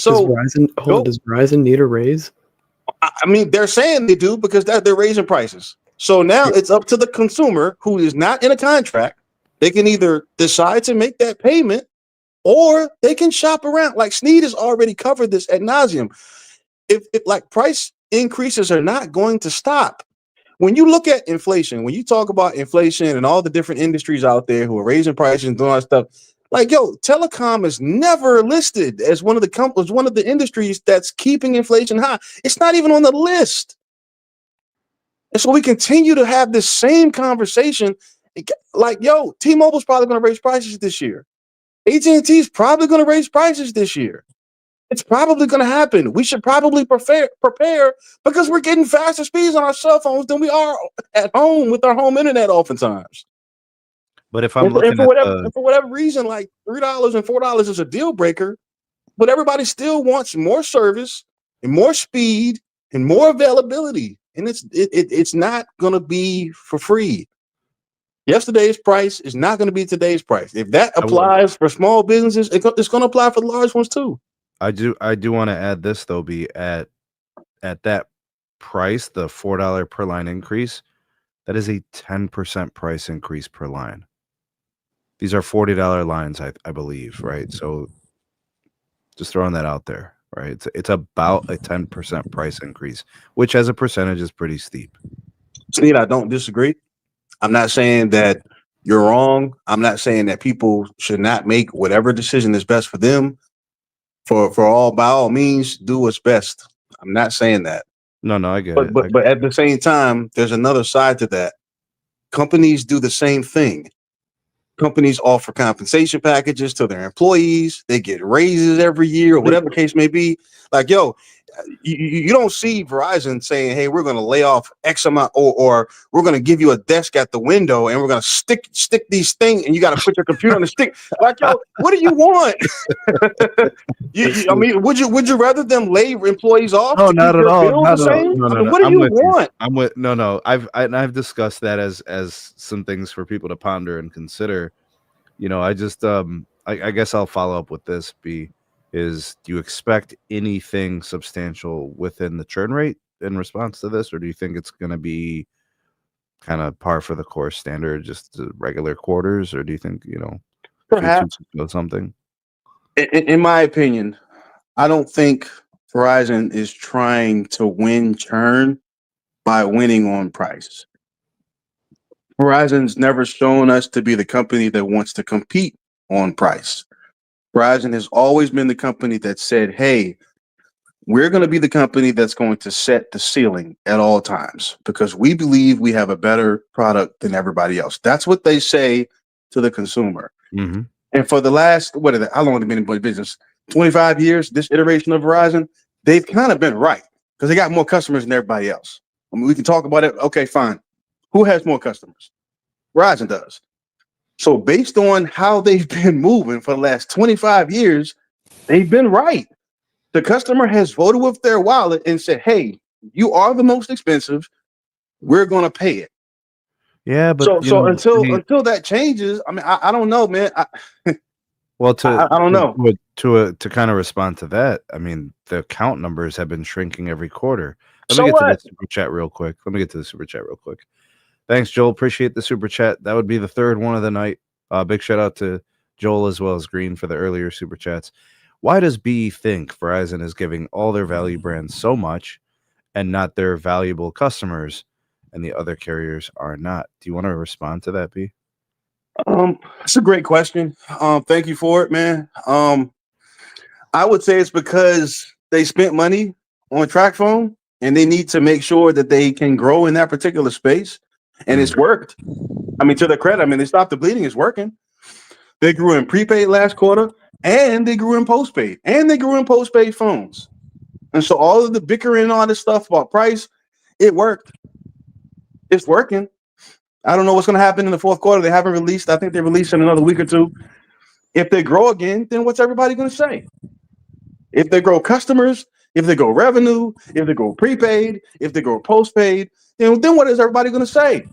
So does Verizon need a raise? I mean, they're saying they do because they're raising prices. So now it's up to the consumer who is not in a contract. They can either decide to make that payment or they can shop around. Like Sneed has already covered this ad nauseum. If like price increases are not going to stop. When you look at inflation, when you talk about inflation and all the different industries out there who are raising prices and doing all that stuff, like telecom is never listed as one of the industries that's keeping inflation high. It's not even on the list. And so we continue to have this same conversation. Like, T-Mobile's probably going to raise prices this year. AT&T is probably going to raise prices this year. It's probably going to happen. We should probably prepare because we're getting faster speeds on our cell phones than we are at home with our home internet oftentimes. But if I'm looking for whatever reason, like $3 and $4 is a deal breaker, but everybody still wants more service and more speed and more availability, and it's not going to be for free. Yesterday's price is not going to be today's price. If that applies for small businesses, it's going to apply for the large ones too. I do want to add this though, at that price, the $4 per line increase, that is a 10% price increase per line. These are $40 lines, I believe, right? So just throwing that out there, right? It's about a 10% price increase, which as a percentage is pretty steep. Sneed, I don't disagree. I'm not saying that you're wrong. I'm not saying that people should not make whatever decision is best for them. By all means, do what's best. I'm not saying that. No, I get it. But at the same time, there's another side to that. Companies do the same thing. Companies offer compensation packages to their employees. They get raises every year or whatever the case may be. Like, you don't see Verizon saying, hey, we're going to lay off X amount or we're going to give you a desk at the window and we're going to stick these things and you got to put your computer on the stick. Like, what do you want? I mean, would you rather them lay employees off? No, not at all. What do you want? No. I've discussed that as some things for people to ponder and consider. I just I guess I'll follow up with this. Do you expect anything substantial within the churn rate in response to this, or do you think it's going to be kind of par for the course standard, just regular quarters, or do you think perhaps something? In my opinion, I don't think Verizon is trying to win churn by winning on price. Verizon's never shown us to be the company that wants to compete on price. Verizon has always been the company that said, hey, we're going to be the company that's going to set the ceiling at all times because we believe we have a better product than everybody else. That's what they say to the consumer. Mm-hmm. And for the last, how long have they been in business? 25 years, this iteration of Verizon, they've kind of been right because they got more customers than everybody else. I mean, we can talk about it. Okay, fine. Who has more customers? Verizon does. So based on how they've been moving for the last 25 years, they've been right. The customer has voted with their wallet and said, hey, you are the most expensive. We're going to pay it. Yeah, but so until that changes, I mean, I don't know, man. I don't know. To kind of respond to that, I mean, the account numbers have been shrinking every quarter. Let me get to the super chat real quick. Thanks, Joel. Appreciate the super chat. That would be the third one of the night. Big shout out to Joel as well as Green for the earlier super chats. Why does B think Verizon is giving all their value brands so much and not their valuable customers, and the other carriers are not? Do you want to respond to that, B? It's a great question. Thank you for it, man. I would say it's because they spent money on TracFone and they need to make sure that they can grow in that particular space. And it's worked. I mean, to their credit, they stopped the bleeding. It's working. They grew in prepaid last quarter, and they grew in postpaid, and they grew in postpaid phones. And so all of the bickering and all this stuff about price, it worked. It's working. I don't know what's going to happen in the fourth quarter. They haven't released. I think they release in another week or two. If they grow again, then what's everybody going to say? If they grow customers, if they grow revenue, if they grow prepaid, if they grow postpaid, then what is everybody going to say?